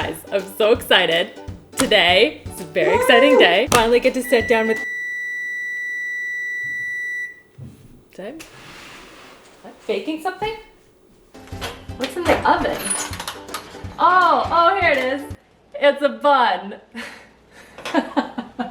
guys, I'm so excited. Today, it's a very exciting day. Finally get to sit down with... Tim? What? Baking something? What's in the oven? Oh, here it is. It's a bun.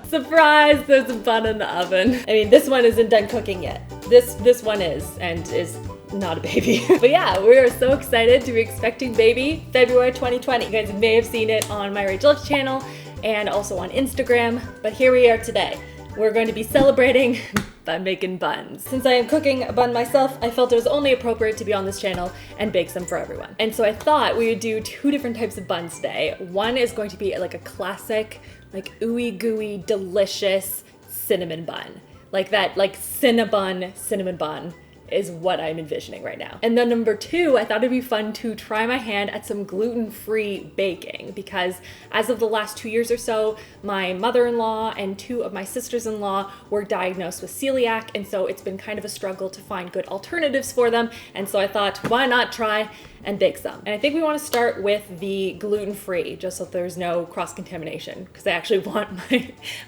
Surprise, there's a bun in the oven. I mean, this one isn't done cooking yet. This one is, and is not a baby. But yeah, we are so excited to be expecting baby February 2020. You guys may have seen it on my RachhLovesLife channel and also on Instagram, but here we are today. We're going to be celebrating by making buns. Since I am cooking a bun myself, I felt it was only appropriate to be on this channel and bake some for everyone. And so I thought we would do two different types of buns today. One is going to be like a classic, like ooey gooey, delicious cinnamon bun. Like that, like cinnabon cinnamon bun is what I'm envisioning right now. And then number two, I thought it'd be fun to try my hand at some gluten-free baking, because as of the last 2 years or so, my mother-in-law and two of my sisters-in-law were diagnosed with celiac, and so it's been kind of a struggle to find good alternatives for them. And so I thought, why not try and bake some? And I think we want to start with the gluten-free, just so there's no cross-contamination, because I actually want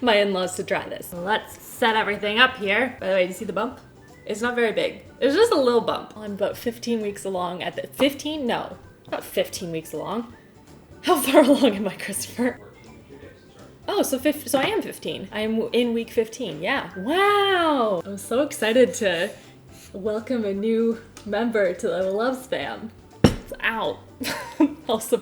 my in-laws to try this. So let's set everything up here. By the way, do you see the bump? It's not very big. It's just a little bump. I'm about 15 weeks along at the, 15? No, not 15 weeks along. How far along am I, Christopher? Oh, so I am 15. I am in week 15, yeah. Wow! I'm so excited to welcome a new member to the Loves fam. Ow. Also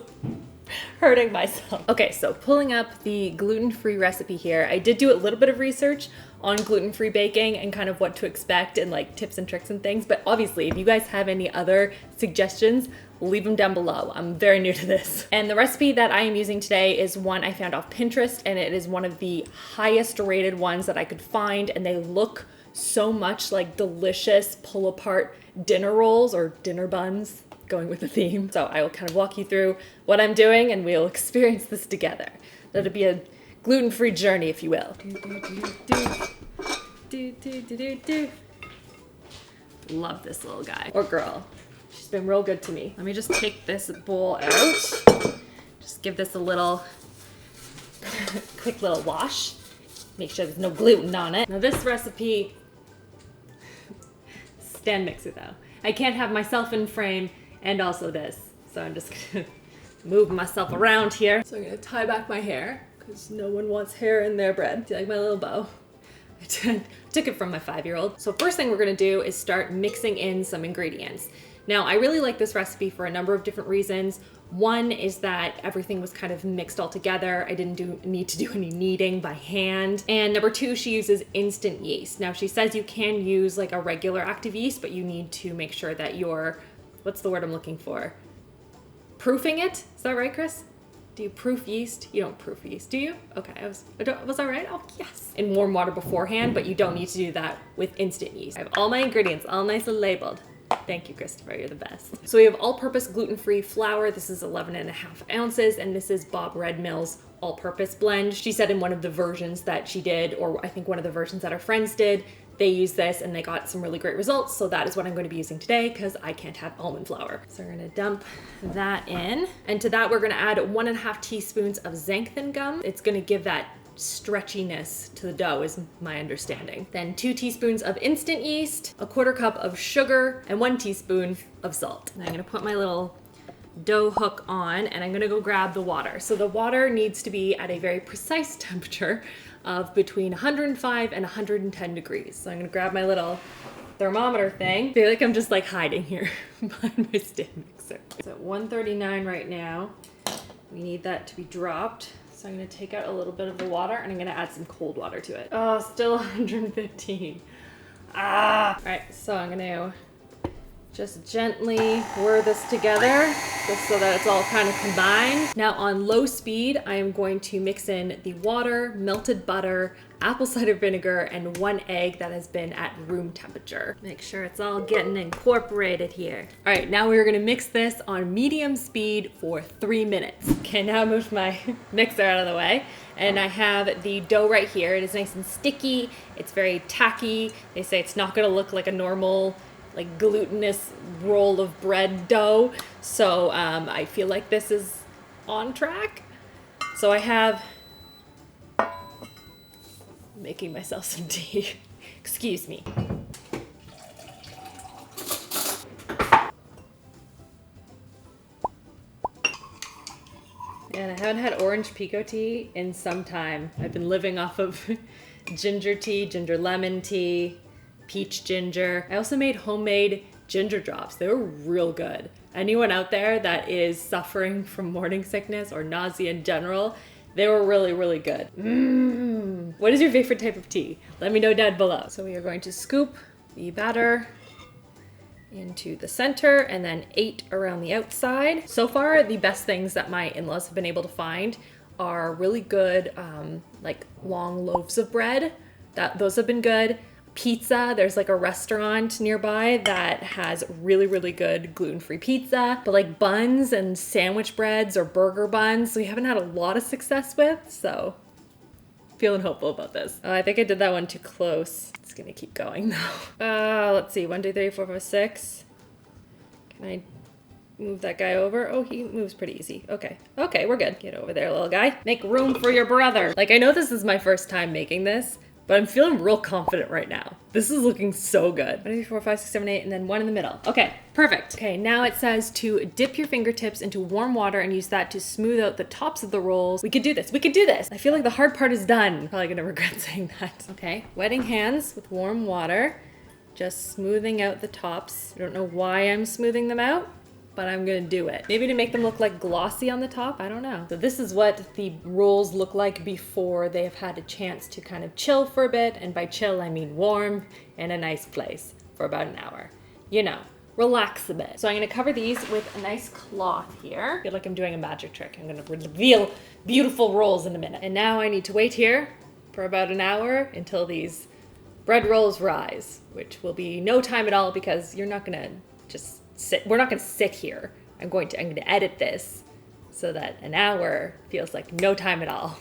hurting myself. Okay, so pulling up the gluten-free recipe here. I did do a little bit of research on gluten-free baking and kind of what to expect and like tips and tricks and things. But obviously, if you guys have any other suggestions, leave them down below. I'm very new to this. And the recipe that I am using today is one I found off Pinterest, and it is one of the highest rated ones that I could find, and they look so much like delicious pull-apart dinner rolls or dinner buns, going with the theme. So I will kind of walk you through what I'm doing and we'll experience this together. That'll be a gluten-free journey, if you will. Love this little guy or girl. She's been real good to me. Let me just take this bowl out. Just give this a little quick little wash. Make sure there's no gluten on it. Now this recipe, stand mixer though. I can't have myself in frame and also this. So I'm just gonna move myself around here. So I'm gonna tie back my hair because no one wants hair in their bread. Do you like my little bow? I took it from my 5-year-old. So first thing we're gonna do is start mixing in some ingredients. Now I really like this recipe for a number of different reasons. One is that everything was kind of mixed all together. I didn't need to do any kneading by hand. And number two, she uses instant yeast. Now she says you can use like a regular active yeast, but you need to make sure that you're, what's the word I'm looking for? Proofing it? Is that right, Chris? Do you proof yeast? You don't proof yeast, do you? Okay, was I right? Oh, yes. In warm water beforehand, but you don't need to do that with instant yeast. I have all my ingredients all nicely labeled. Thank you, Christopher, you're the best. So we have all-purpose gluten-free flour. This is 11.5 ounces, and this is Bob Red Mill's all-purpose blend. She said in one of the versions that she did, or I think one of the versions that her friends did, they used this and they got some really great results. So that is what I'm going to be using today because I can't have almond flour. So we're gonna dump that in. And to that, we're gonna add 1.5 teaspoons of xanthan gum. It's gonna give that stretchiness to the dough is my understanding. Then 2 teaspoons of instant yeast, 1/4 cup of sugar, and 1 teaspoon of salt. And I'm gonna put my little dough hook on and I'm gonna go grab the water. So the water needs to be at a very precise temperature of between 105 and 110 degrees. So I'm gonna grab my little thermometer thing. I feel like I'm just like hiding here behind my stand mixer. So at 139 right now. We need that to be dropped. So I'm gonna take out a little bit of the water and I'm gonna add some cold water to it. Oh, still 115. All right, so I'm gonna just gently whir this together just so that it's all kind of combined. Now on low speed, I am going to mix in the water, melted butter, apple cider vinegar, and 1 egg that has been at room temperature. Make sure it's all getting incorporated here. All right, now we're gonna mix this on medium speed for 3 minutes. Okay, now I moved my mixer out of the way. And I have the dough right here. It is nice and sticky. It's very tacky. They say it's not gonna look like a normal like glutinous roll of bread dough. So I feel like this is on track. So I have, making myself some tea. Excuse me. And I haven't had orange pico tea in some time. I've been living off of ginger tea, ginger lemon tea, peach ginger. I also made homemade ginger drops. They were real good. Anyone out there that is suffering from morning sickness or nausea in general, they were really, really good. What is your favorite type of tea? Let me know down below. So we are going to scoop the batter into the center and then 8 around the outside. So far, the best things that my in-laws have been able to find are really good, like long loaves of bread. Those have been good. Pizza, there's like a restaurant nearby that has really, really good gluten-free pizza. But like buns and sandwich breads or burger buns, we haven't had a lot of success with, so feeling hopeful about this. I think I did that one too close. It's gonna keep going though. Let's see, 1, 2, 3, 4, 5, 6. Can I move that guy over? Oh, he moves pretty easy. Okay, we're good. Get over there, little guy. Make room for your brother. Like, I know this is my first time making this, but I'm feeling real confident right now. This is looking so good. 1, 2, 3, 4, 5, 6, 7, 8, and then 1 in the middle. Okay, perfect. Okay, now it says to dip your fingertips into warm water and use that to smooth out the tops of the rolls. We could do this. We could do this. I feel like the hard part is done. Probably gonna regret saying that. Okay, wetting hands with warm water. Just smoothing out the tops. I don't know why I'm smoothing them out, but I'm gonna do it. Maybe to make them look like glossy on the top, I don't know. So this is what the rolls look like before they have had a chance to kind of chill for a bit. And by chill, I mean warm in a nice place for about an hour. You know, relax a bit. So I'm gonna cover these with a nice cloth here. I feel like I'm doing a magic trick. I'm gonna reveal beautiful rolls in a minute. And now I need to wait here for about an hour until these bread rolls rise, which will be no time at all because you're not gonna just sit. We're not gonna sit here. I'm going to edit this so that an hour feels like no time at all.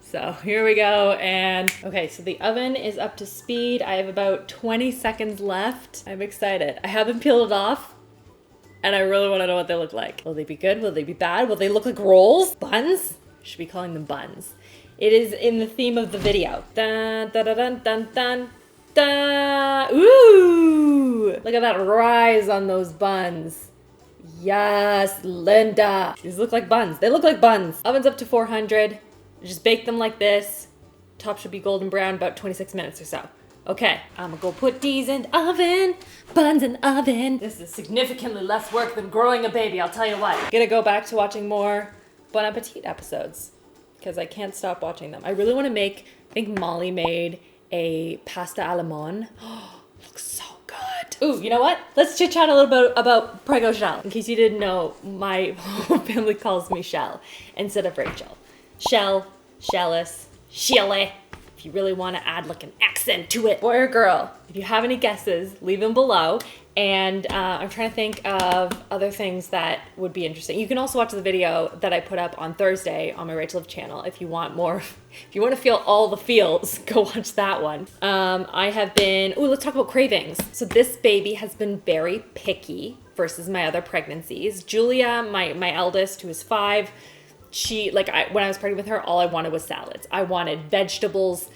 So here we go. And okay, so the oven is up to speed. I have about 20 seconds left. I'm excited. I haven't peeled it off and I really want to know what they look like. Will they be good? Will they be bad? Will they look like rolls? Buns? Should be calling them buns. It is in the theme of the video. Dun, dun, dun, dun, dun, dun. Da! Ooh! Look at that rise on those buns. Yes, Linda. These look like buns. They look like buns. Oven's up to 400. Just bake them like this. Top should be golden brown, about 26 minutes or so. Okay, I'm gonna go put these in the oven. Buns in the oven. This is significantly less work than growing a baby, I'll tell you what. Gonna go back to watching more Bon Appetit episodes because I can't stop watching them. I really want to make, I think Molly made a pasta alla mon. Oh, looks so good. Ooh, you know what? Let's chit chat a little bit about Prego Shell. In case you didn't know, my whole family calls me Shell instead of Rachel. Shell, Shellis, Shelley. If you really want to add like an accent to it. Boy or girl? If you have any guesses, leave them below. And I'm trying to think of other things that would be interesting. You can also watch the video that I put up on Thursday on my RachhLove channel if you want more. If you want to feel all the feels, go watch that one. I have been, let's talk about cravings. So this baby has been very picky versus my other pregnancies. Julia, my eldest, who is 5, when I was pregnant with her, all I wanted was salads. I wanted vegetables,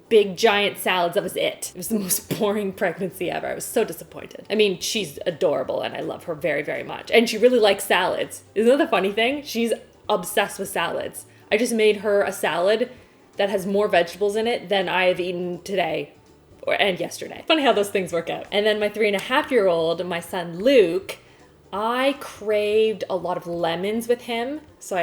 big giant salads. That was it. It was the most boring pregnancy ever. I was so disappointed. I mean, she's adorable and I love her very, very much. And she really likes salads. Isn't that the funny thing? She's obsessed with salads. I just made her a salad that has more vegetables in it than I have eaten today and yesterday. Funny how those things work out. And then my 3.5-year-old, my son Luke, I craved a lot of lemons with him. So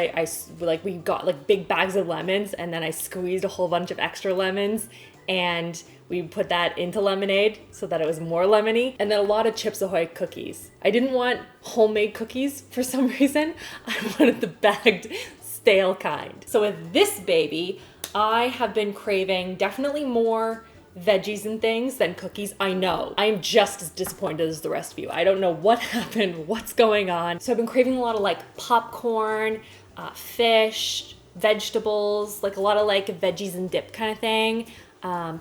we got like big bags of lemons and then I squeezed a whole bunch of extra lemons and we put that into lemonade so that it was more lemony. And then a lot of Chips Ahoy cookies. I didn't want homemade cookies for some reason. I wanted the bagged stale kind. So with this baby, I have been craving definitely more veggies and things than cookies. I know. I'm just as disappointed as the rest of you. I don't know what happened, what's going on. So I've been craving a lot of like popcorn, fish, vegetables, like a lot of like veggies and dip kind of thing.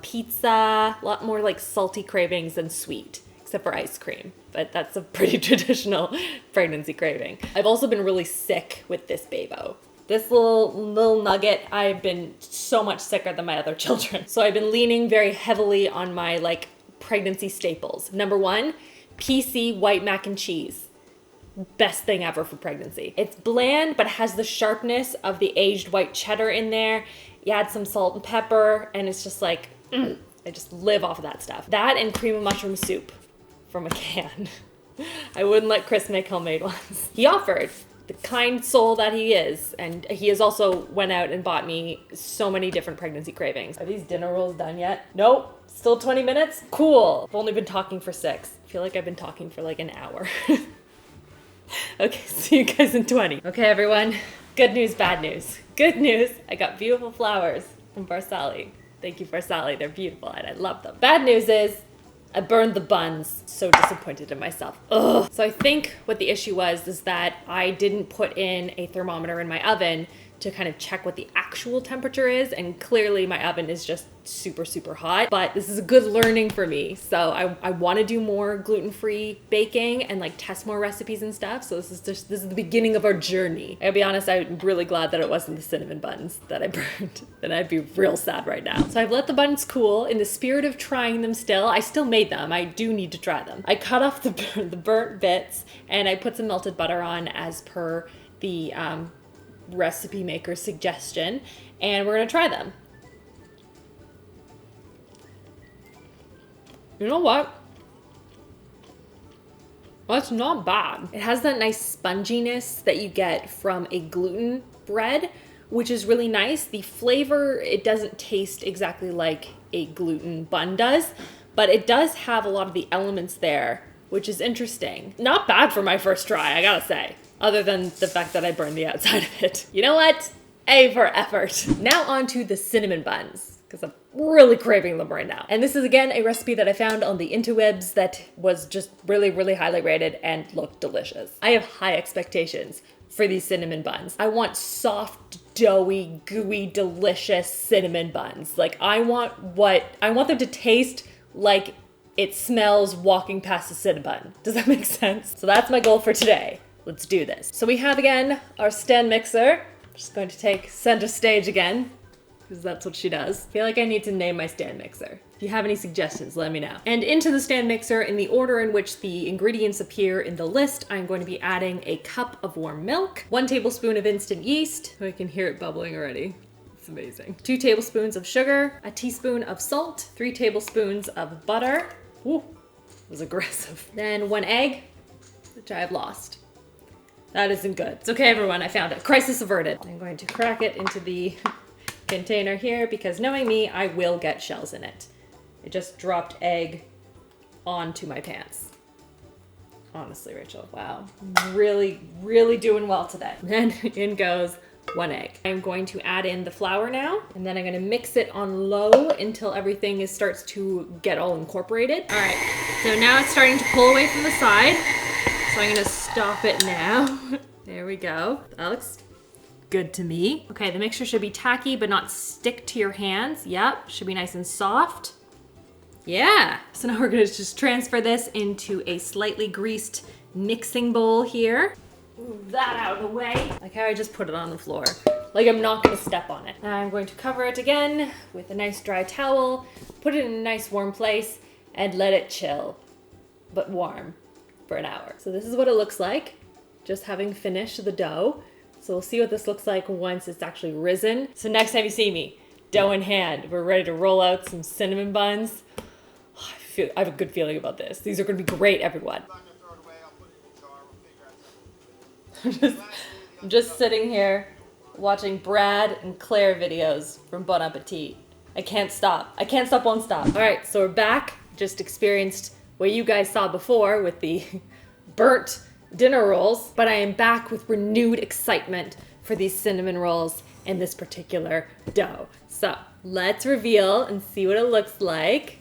Pizza, a lot more like salty cravings than sweet. except for ice cream, but that's a pretty traditional pregnancy craving. I've also been really sick with this Babo. This little nugget, I've been so much sicker than my other children. So I've been leaning very heavily on my like pregnancy staples. Number one, PC white mac and cheese. Best thing ever for pregnancy. It's bland, but has the sharpness of the aged white cheddar in there. You add some salt and pepper, and it's just like, I just live off of that stuff. That and cream of mushroom soup from a can. I wouldn't let Chris make homemade ones. He offered, the kind soul that he is, and he has also went out and bought me so many different pregnancy cravings. Are these dinner rolls done yet? Nope. Still 20 minutes? Cool. I've only been talking for 6. I feel like I've been talking for like an hour. Okay, see you guys in 20. Okay, everyone. Good news, bad news. Good news, I got beautiful flowers from Barsali. Thank you, Barsali. They're beautiful and I love them. Bad news is I burned the buns. So disappointed in myself. Ugh. So I think what the issue was is that I didn't put in a thermometer in my oven to kind of check what the actual temperature is, and clearly my oven is just super, super hot, but this is a good learning for me. So I want to do more gluten-free baking and like test more recipes and stuff. So this is the beginning of our journey. I'll be honest, I'm really glad that it wasn't the cinnamon buns that I burned. Then I'd be real sad right now. So I've let the buns cool. In the spirit of trying them still, I still made them. I do need to try them. I cut off the burnt bits and I put some melted butter on as per the recipe maker's suggestion, and we're gonna try them. You know what? That's not bad. It has that nice sponginess that you get from a gluten bread, which is really nice. The flavor, it doesn't taste exactly like a gluten bun does, but it does have a lot of the elements there, which is interesting. Not bad for my first try, I gotta say. Other than the fact that I burned the outside of it. You know what? A for effort. Now on to the cinnamon buns, because I'm really craving them right now. And this is again a recipe that I found on the interwebs that was just really, really highly rated and looked delicious. I have high expectations for these cinnamon buns. I want soft, doughy, gooey, delicious cinnamon buns. Like I want them to taste like it smells walking past a cinnamon. Does that make sense? So that's my goal for today. Let's do this. So we have again our stand mixer. I'm just going to take center stage again, because that's what she does. I feel like I need to name my stand mixer. If you have any suggestions, let me know. And into the stand mixer, in the order in which the ingredients appear in the list, I'm going to be adding a cup of warm milk, 1 tablespoon of instant yeast. I can hear it bubbling already. It's amazing. 2 tablespoons of sugar, a teaspoon of salt, 3 tablespoons of butter. Ooh, it was aggressive. Then 1 egg, which I have lost. That isn't good. It's okay, everyone, I found it. Crisis averted. I'm going to crack it into the container here because knowing me, I will get shells in it. I just dropped egg onto my pants. Honestly, Rachel, wow. Really, really doing well today. Then in goes 1 egg. I'm going to add in the flour now, and then I'm gonna mix it on low until everything starts to get all incorporated. All right, so now it's starting to pull away from the side. So I'm gonna stop it now. There we go. That looks good to me. Okay, the mixture should be tacky but not stick to your hands. Yep, should be nice and soft. Yeah. So now we're gonna just transfer this into a slightly greased mixing bowl here. Move that out of the way. Like how I just put it on the floor. Like I'm not gonna step on it. Now I'm going to cover it again with a nice dry towel, put it in a nice warm place, and let it chill, but warm, for an hour. So this is what it looks like, just having finished the dough. So we'll see what this looks like once it's actually risen. So next time you see me, dough in hand, we're ready to roll out some cinnamon buns. Oh, I have a good feeling about this. These are gonna be great, everyone. I'm just sitting here watching Brad and Claire videos from Bon Appetit. I can't stop. I can't stop, won't stop. All right, so we're back. Just experienced what you guys saw before with the burnt dinner rolls, but I am back with renewed excitement for these cinnamon rolls and this particular dough. So let's reveal and see what it looks like.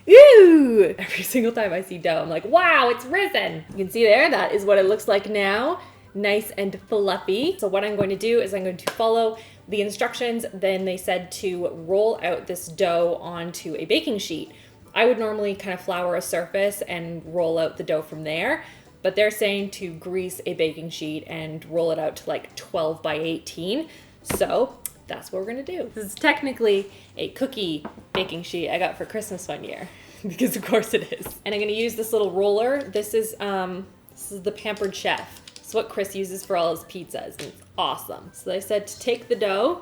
Ooh! Every single time I see dough, I'm like, wow, it's risen. You can see there, that is what it looks like now. Nice and fluffy. So what I'm going to do is I'm going to follow the instructions. Then they said to roll out this dough onto a baking sheet. I would normally kind of flour a surface and roll out the dough from there, but they're saying to grease a baking sheet and roll it out to like 12 by 18. So that's what we're gonna do. This is technically a cookie baking sheet I got for Christmas one year, because of course it is. And I'm gonna use this little roller. This is the Pampered Chef. It's what Chris uses for all his pizzas, and it's awesome. So they said to take the dough,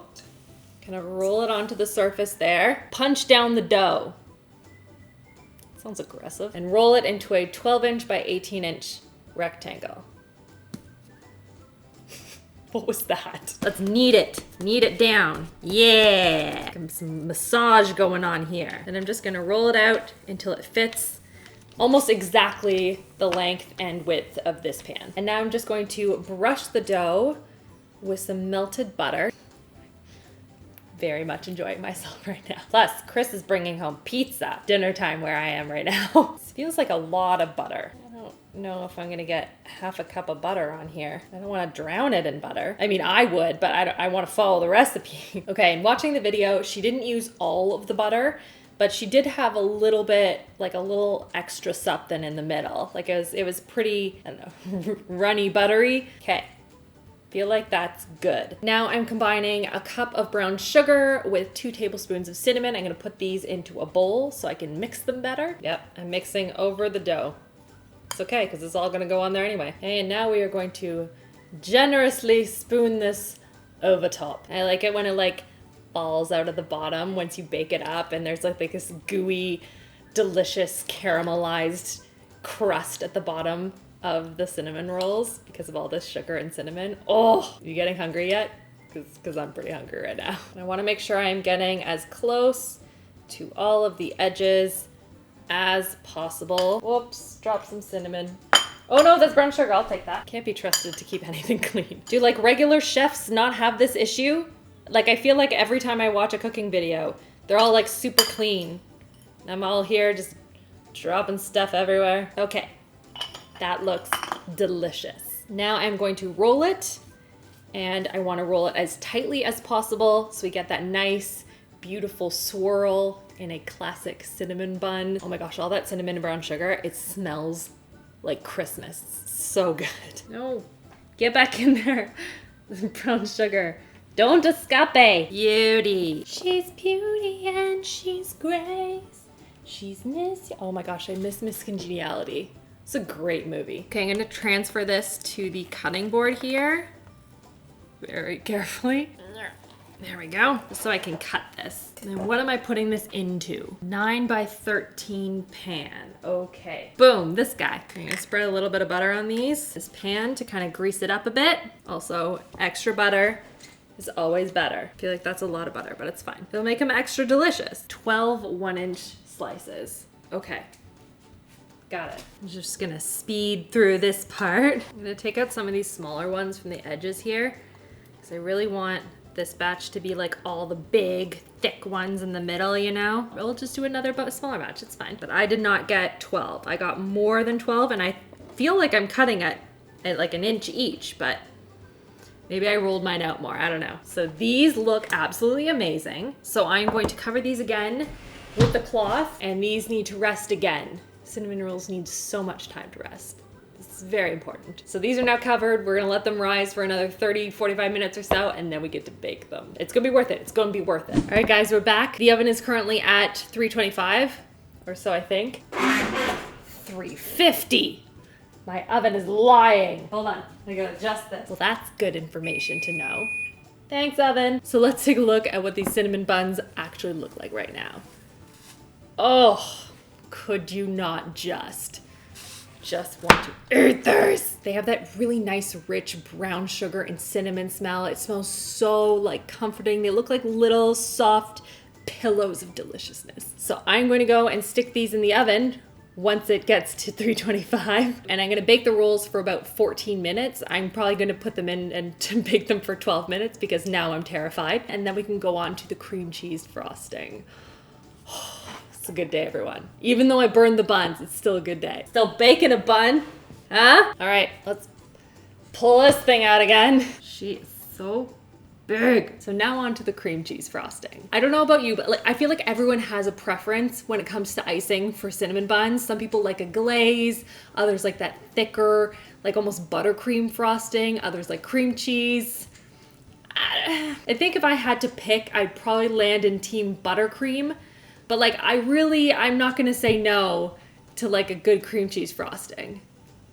kind of roll it onto the surface there, punch down the dough. Sounds aggressive. And roll it into a 12-inch by 18-inch rectangle. What was that? Let's knead it down. Yeah, some massage going on here. And I'm just gonna roll it out until it fits almost exactly the length and width of this pan. And now I'm just going to brush the dough with some melted butter. Very much enjoying myself right now. Plus, Chris is bringing home pizza. Dinner time where I am right now. This feels like a lot of butter. I don't know if I'm gonna get half a cup of butter on here. I don't wanna drown it in butter. I mean, I would, but I wanna follow the recipe. Okay, and watching the video, she didn't use all of the butter, but she did have a little bit, like a little extra something in the middle. Like it was pretty, I don't know, runny, buttery. Okay. Feel like that's good. Now I'm combining a cup of brown sugar with 2 tablespoons of cinnamon. I'm gonna put these into a bowl so I can mix them better. Yep, I'm mixing over the dough. It's okay, because it's all gonna go on there anyway. Okay, and now we are going to generously spoon this over top. I like it when it like falls out of the bottom once you bake it up, and there's like this gooey, delicious caramelized crust at the bottom of the cinnamon rolls because of all this sugar and cinnamon. Oh, you getting hungry yet? Because I'm pretty hungry right now. I want to make sure I'm getting as close to all of the edges as possible. Whoops, drop some cinnamon. Oh no, that's brown sugar, I'll take that. Can't be trusted to keep anything clean. Do like regular chefs not have this issue? Like I feel like every time I watch a cooking video, they're all like super clean. I'm all here just dropping stuff everywhere. Okay. That looks delicious. Now I'm going to roll it, and I want to roll it as tightly as possible so we get that nice, beautiful swirl in a classic cinnamon bun. Oh my gosh, all that cinnamon and brown sugar, it smells like Christmas. So good. No, get back in there. Brown sugar. Don't escape. Beauty. She's beauty and she's grace. She's Miss... Oh my gosh, I miss Miss Congeniality. It's a great movie. Okay, I'm gonna transfer this to the cutting board here. Very carefully. There we go, so I can cut this. And then what am I putting this into? 9 by 13 pan. Okay, boom, this guy. I'm gonna spread a little bit of butter on this pan to kind of grease it up a bit. Also, extra butter is always better. I feel like that's a lot of butter, but it's fine. It'll make them extra delicious. 12 1-inch slices. Okay. Got it. I'm just gonna speed through this part. I'm gonna take out some of these smaller ones from the edges here because I really want this batch to be like all the big, thick ones in the middle, you know? We'll just do another smaller batch, it's fine. But I did not get 12. I got more than 12, and I feel like I'm cutting at like an inch each, but maybe I rolled mine out more, I don't know. So these look absolutely amazing. So I'm going to cover these again with the cloth, and these need to rest again. Cinnamon rolls need so much time to rest. This is very important. So these are now covered. We're gonna let them rise for another 30, 45 minutes or so, and then we get to bake them. It's gonna be worth it. It's gonna be worth it. All right, guys, we're back. The oven is currently at 325 or so, I think. 350. My oven is lying. Hold on, I gotta adjust this. Well, that's good information to know. Thanks, oven. So let's take a look at what these cinnamon buns actually look like right now. Oh. Could you not just want to eat this? They have that really nice, rich brown sugar and cinnamon smell. It smells so like comforting. They look like little soft pillows of deliciousness. So I'm going to go and stick these in the oven once it gets to 325, and I'm gonna bake the rolls for about 14 minutes. I'm probably gonna put them in and to bake them for 12 minutes because now I'm terrified. And then we can go on to the cream cheese frosting. It's a good day, everyone. Even though I burned the buns, it's still a good day. Still baking a bun, huh? All right, let's pull this thing out again. She is so big. So now on to the cream cheese frosting. I don't know about you, but like I feel like everyone has a preference when it comes to icing for cinnamon buns. Some people like a glaze, others like that thicker, like almost buttercream frosting, others like cream cheese. I think if I had to pick, I'd probably land in team buttercream, but like I'm not gonna say no to like a good cream cheese frosting.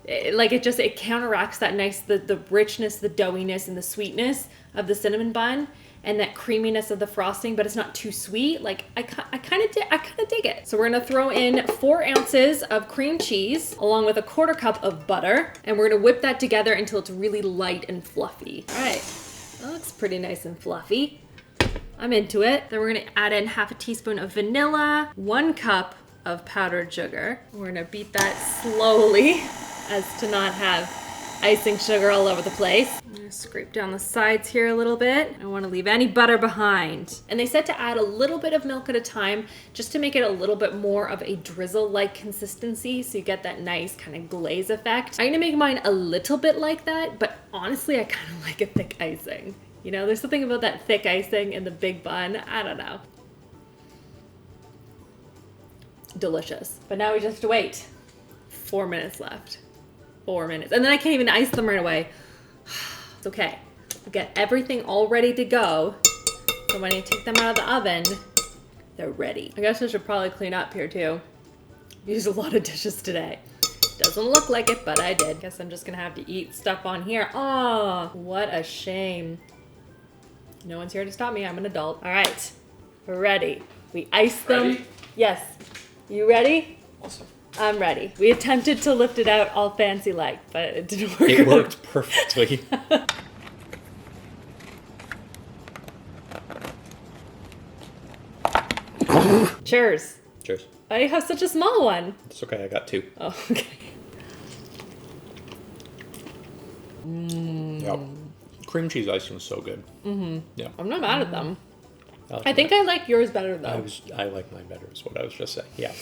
It counteracts that nice, the richness, the doughiness, and the sweetness of the cinnamon bun, and that creaminess of the frosting, but it's not too sweet. Like I kind of dig it. So we're gonna throw in 4 ounces of cream cheese along with a 1/4 cup of butter, and we're gonna whip that together until it's really light and fluffy. All right, that looks pretty nice and fluffy. I'm into it. Then we're gonna add in 1/2 teaspoon of vanilla, 1 cup of powdered sugar. We're gonna beat that slowly as to not have icing sugar all over the place. I'm gonna scrape down the sides here a little bit. I don't wanna leave any butter behind. And they said to add a little bit of milk at a time just to make it a little bit more of a drizzle-like consistency so you get that nice kind of glaze effect. I'm gonna make mine a little bit like that, but honestly, I kind of like a thick icing. You know, there's something about that thick icing in the big bun. I don't know. Delicious. But now we just have to wait. 4 minutes left. 4 minutes. And then I can't even ice them right away. It's okay. I'll get everything all ready to go. So when I take them out of the oven, they're ready. I guess I should probably clean up here too. Used a lot of dishes today. Doesn't look like it, but I did. Guess I'm just gonna have to eat stuff on here. Oh, what a shame. No one's here to stop me. I'm an adult. All right, we're ready. We iced them. Ready? Yes. You ready? Awesome. I'm ready. We attempted to lift it out all fancy-like, but it didn't work. It worked perfectly. Cheers. Cheers. I have such a small one. It's okay, I got 2. Oh, okay. Yep. Cream cheese icing is so good. Mm-hmm. Yeah. I'm not mad at them. like I think mine. I like yours better though. I like mine better is what I was just saying. Yeah.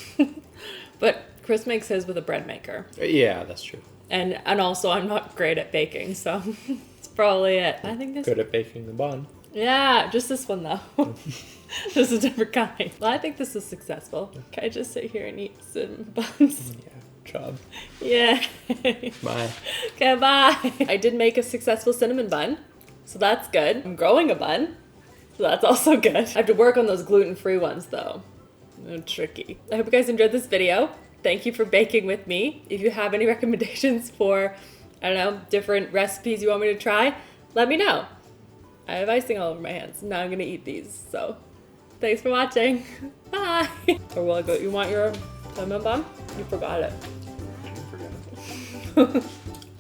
But Chris makes his with a bread maker. Yeah, that's true. And also I'm not great at baking, so it's probably it. I think this. Good at baking the bun. Yeah, just this one though. Just a different kind. Well, I think this is successful. Can I just sit here and eat cinnamon buns? Yeah. Job. Yeah. Bye. Okay, bye. I did make a successful cinnamon bun, so that's good. I'm growing a bun, so that's also good. I have to work on those gluten-free ones though. They're tricky. I hope you guys enjoyed this video. Thank you for baking with me. If you have any recommendations for, I don't know, different recipes you want me to try, let me know. I have icing all over my hands. Now I'm gonna eat these, so thanks for watching. Bye. Or will I go, you want your cinnamon bun? You forgot it.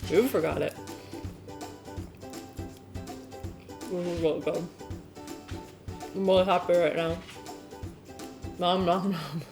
You forgot it. This is really good. I'm really happy right now. Nom nom nom.